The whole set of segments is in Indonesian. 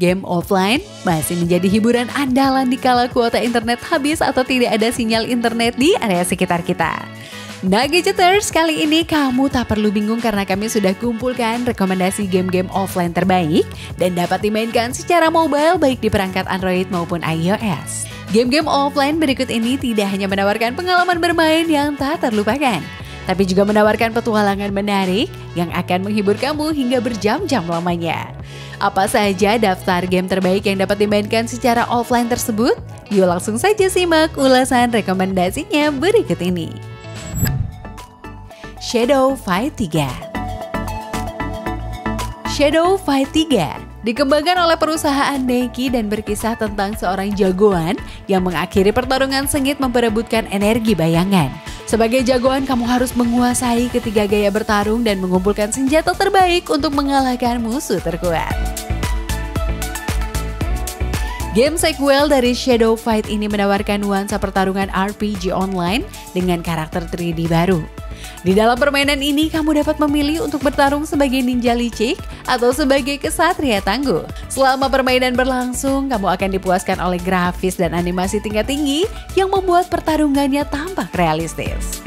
Game offline masih menjadi hiburan andalan di kala kuota internet habis atau tidak ada sinyal internet di area sekitar kita. Nah Gadgeters, kali ini kamu tak perlu bingung karena kami sudah kumpulkan rekomendasi game-game offline terbaik dan dapat dimainkan secara mobile baik di perangkat Android maupun iOS. Game-game offline berikut ini tidak hanya menawarkan pengalaman bermain yang tak terlupakan, tapi juga menawarkan petualangan menarik yang akan menghibur kamu hingga berjam-jam lamanya. Apa saja daftar game terbaik yang dapat dimainkan secara offline tersebut? Yuk langsung saja simak ulasan rekomendasinya berikut ini. Shadow Fight 3. Shadow Fight 3 dikembangkan oleh perusahaan Neki dan berkisah tentang seorang jagoan yang mengakhiri pertarungan sengit memperebutkan energi bayangan. Sebagai jagoan, kamu harus menguasai ketiga gaya bertarung dan mengumpulkan senjata terbaik untuk mengalahkan musuh terkuat. Game sequel dari Shadow Fight ini menawarkan nuansa pertarungan RPG online dengan karakter 3D baru. Di dalam permainan ini, kamu dapat memilih untuk bertarung sebagai ninja licik atau sebagai kesatria tangguh. Selama permainan berlangsung, kamu akan dipuaskan oleh grafis dan animasi tingkat tinggi yang membuat pertarungannya tampak realistis.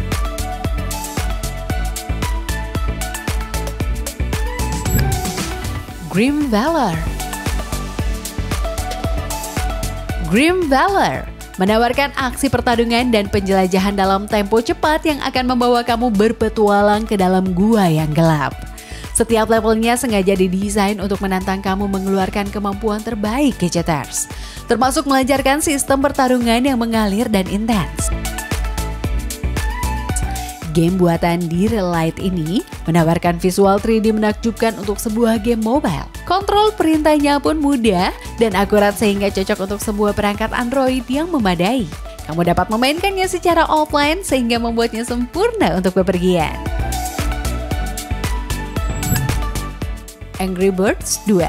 Grim Valor. Grim Valor menawarkan aksi pertarungan dan penjelajahan dalam tempo cepat yang akan membawa kamu berpetualang ke dalam gua yang gelap. Setiap levelnya sengaja didesain untuk menantang kamu mengeluarkan kemampuan terbaik Gadgeters, termasuk melancarkan sistem pertarungan yang mengalir dan intens. Game buatan Deerlight ini menawarkan visual 3D menakjubkan untuk sebuah game mobile. Kontrol perintahnya pun mudah dan akurat sehingga cocok untuk sebuah perangkat Android yang memadai. Kamu dapat memainkannya secara offline sehingga membuatnya sempurna untuk bepergian. Angry Birds 2.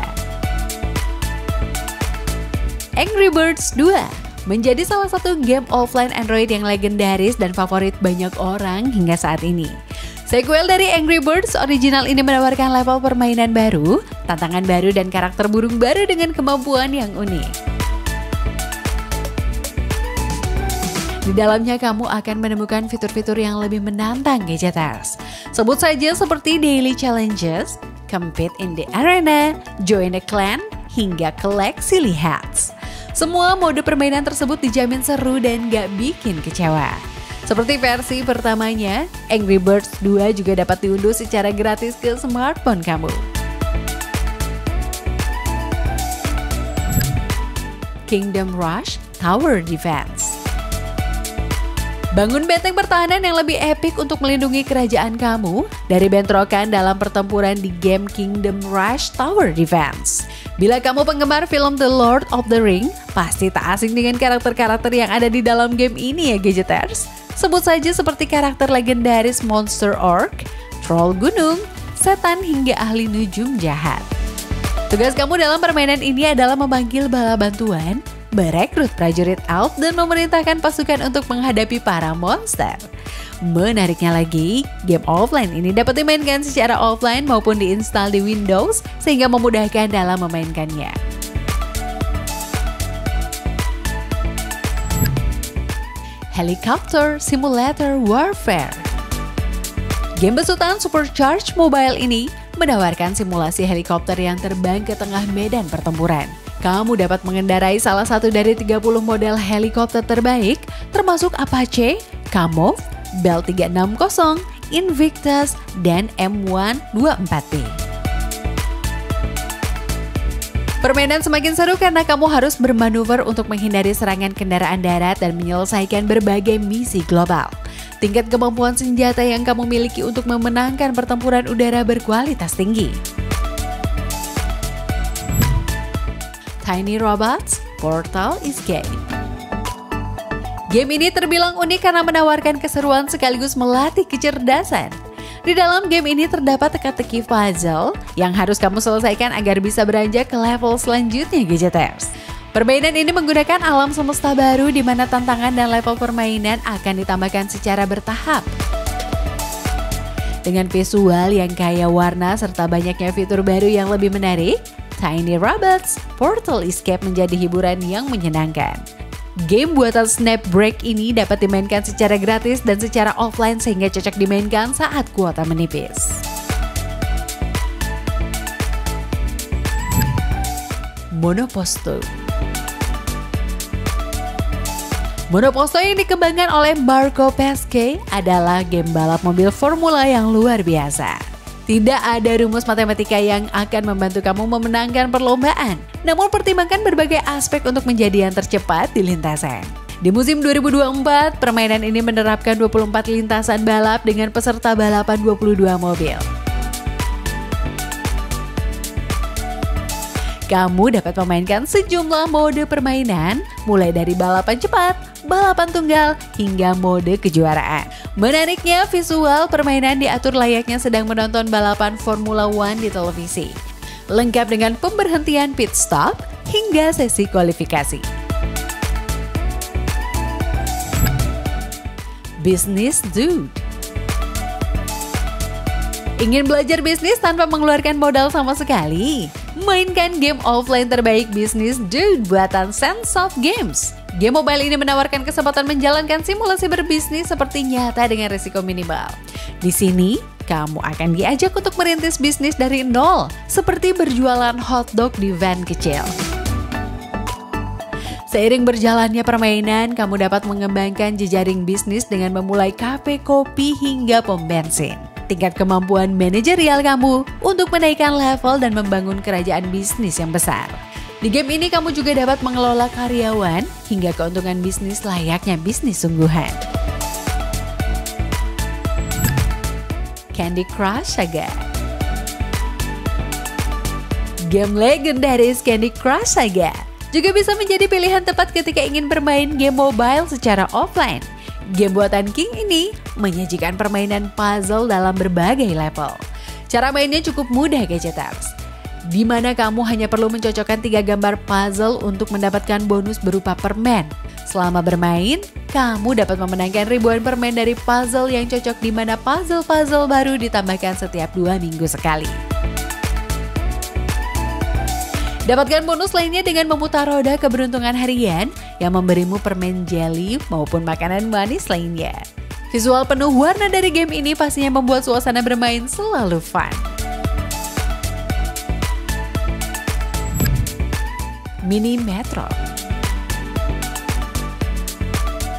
Angry Birds 2 menjadi salah satu game offline Android yang legendaris dan favorit banyak orang hingga saat ini. Sequel dari Angry Birds original ini menawarkan level permainan baru, tantangan baru, dan karakter burung baru dengan kemampuan yang unik. Di dalamnya kamu akan menemukan fitur-fitur yang lebih menantang Gadgeters. Sebut saja seperti daily challenges, compete in the arena, join a clan, hingga collect silly hats. Semua mode permainan tersebut dijamin seru dan gak bikin kecewa. Seperti versi pertamanya, Angry Birds 2 juga dapat diunduh secara gratis ke smartphone kamu. Kingdom Rush Tower Defense. Bangun benteng pertahanan yang lebih epik untuk melindungi kerajaan kamu dari bentrokan dalam pertempuran di game Kingdom Rush Tower Defense. Bila kamu penggemar film The Lord of the Ring, pasti tak asing dengan karakter-karakter yang ada di dalam game ini ya Gadgeters. Sebut saja seperti karakter legendaris Monster Orc, Troll Gunung, Setan hingga ahli nujum jahat. Tugas kamu dalam permainan ini adalah memanggil bala bantuan, merekrut prajurit elf, dan memerintahkan pasukan untuk menghadapi para monster. Menariknya lagi, game offline ini dapat dimainkan secara offline maupun diinstal di Windows sehingga memudahkan dalam memainkannya. Helicopter Simulator Warfare. Game besutan Supercharged Mobile ini menawarkan simulasi helikopter yang terbang ke tengah medan pertempuran. Kamu dapat mengendarai salah satu dari 30 model helikopter terbaik, termasuk Apache, Kamov, Bell 360, Invictus, dan M124P. Permainan semakin seru karena kamu harus bermanuver untuk menghindari serangan kendaraan darat dan menyelesaikan berbagai misi global. Tingkat kemampuan senjata yang kamu miliki untuk memenangkan pertempuran udara berkualitas tinggi. Tiny Robots Portal Escape. Game ini terbilang unik karena menawarkan keseruan sekaligus melatih kecerdasan. Di dalam game ini terdapat teka-teki puzzle yang harus kamu selesaikan agar bisa beranjak ke level selanjutnya Gadgeters. Permainan ini menggunakan alam semesta baru di mana tantangan dan level permainan akan ditambahkan secara bertahap. Dengan visual yang kaya warna serta banyaknya fitur baru yang lebih menarik, Tiny Robots, Portal Escape menjadi hiburan yang menyenangkan. Game buatan Snapbreak ini dapat dimainkan secara gratis dan secara offline sehingga cocok dimainkan saat kuota menipis. Monoposto. Monoposto yang dikembangkan oleh Marco Pesce adalah game balap mobil formula yang luar biasa. Tidak ada rumus matematika yang akan membantu kamu memenangkan perlombaan, namun pertimbangkan berbagai aspek untuk menjadi yang tercepat di lintasan. Di musim 2024, permainan ini menerapkan 24 lintasan balap dengan peserta balapan 22 mobil. Kamu dapat memainkan sejumlah mode permainan, mulai dari balapan cepat, balapan tunggal, hingga mode kejuaraan. Menariknya, visual permainan diatur layaknya sedang menonton balapan Formula One di televisi. Lengkap dengan pemberhentian pit stop hingga sesi kualifikasi. Business Dude. Ingin belajar bisnis tanpa mengeluarkan modal sama sekali? Mainkan game offline terbaik Business Dude buatan Senseoft Games. Game mobile ini menawarkan kesempatan menjalankan simulasi berbisnis seperti nyata dengan risiko minimal. Di sini, kamu akan diajak untuk merintis bisnis dari nol, seperti berjualan hotdog di van kecil. Seiring berjalannya permainan, kamu dapat mengembangkan jejaring bisnis dengan memulai kafe kopi hingga pom bensin. Tingkat kemampuan manajerial kamu untuk menaikkan level dan membangun kerajaan bisnis yang besar. Di game ini kamu juga dapat mengelola karyawan hingga keuntungan bisnis layaknya bisnis sungguhan. Candy Crush Saga. Game legendaris Candy Crush Saga juga bisa menjadi pilihan tepat ketika ingin bermain game mobile secara offline. Game buatan King ini menyajikan permainan puzzle dalam berbagai level. Cara mainnya cukup mudah, gadgeters, di mana kamu hanya perlu mencocokkan 3 gambar puzzle untuk mendapatkan bonus berupa permen. Selama bermain, kamu dapat memenangkan ribuan permen dari puzzle yang cocok, di mana puzzle-puzzle baru ditambahkan setiap 2 minggu sekali. Dapatkan bonus lainnya dengan memutar roda keberuntungan harian yang memberimu permen jelly maupun makanan manis lainnya. Visual penuh warna dari game ini pastinya membuat suasana bermain selalu fun. Mini Metro.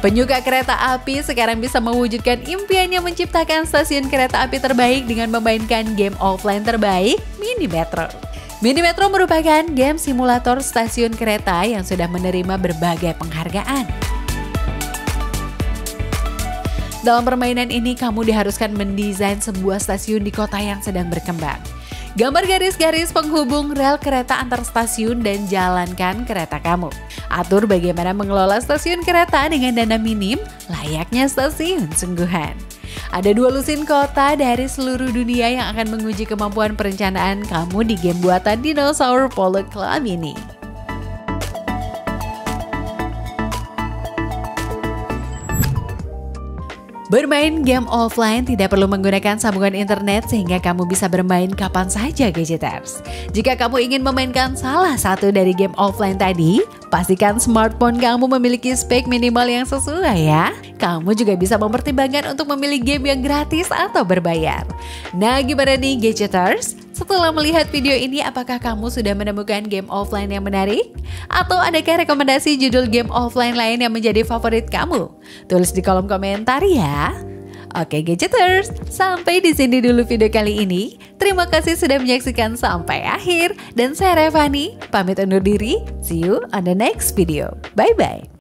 Penyuka kereta api sekarang bisa mewujudkan impiannya menciptakan stasiun kereta api terbaik dengan memainkan game offline terbaik, Mini Metro. Mini Metro merupakan game simulator stasiun kereta yang sudah menerima berbagai penghargaan. Dalam permainan ini, kamu diharuskan mendesain sebuah stasiun di kota yang sedang berkembang. Gambar garis-garis penghubung rel kereta antar stasiun dan jalankan kereta kamu. Atur bagaimana mengelola stasiun kereta dengan dana minim, layaknya stasiun sungguhan. Ada 2 lusin kota dari seluruh dunia yang akan menguji kemampuan perencanaan kamu di game buatan Dinosaur Polo Club ini. Bermain game offline tidak perlu menggunakan sambungan internet sehingga kamu bisa bermain kapan saja, gadgeters. Jika kamu ingin memainkan salah satu dari game offline tadi, pastikan smartphone kamu memiliki spek minimal yang sesuai ya. Kamu juga bisa mempertimbangkan untuk memilih game yang gratis atau berbayar. Nah, gimana nih, gadgeters? Setelah melihat video ini, apakah kamu sudah menemukan game offline yang menarik? Atau adakah rekomendasi judul game offline lain yang menjadi favorit kamu? Tulis di kolom komentar ya. Oke, gadgeters, sampai di sini dulu video kali ini. Terima kasih sudah menyaksikan sampai akhir. Dan saya Revani, pamit undur diri. See you on the next video. Bye-bye.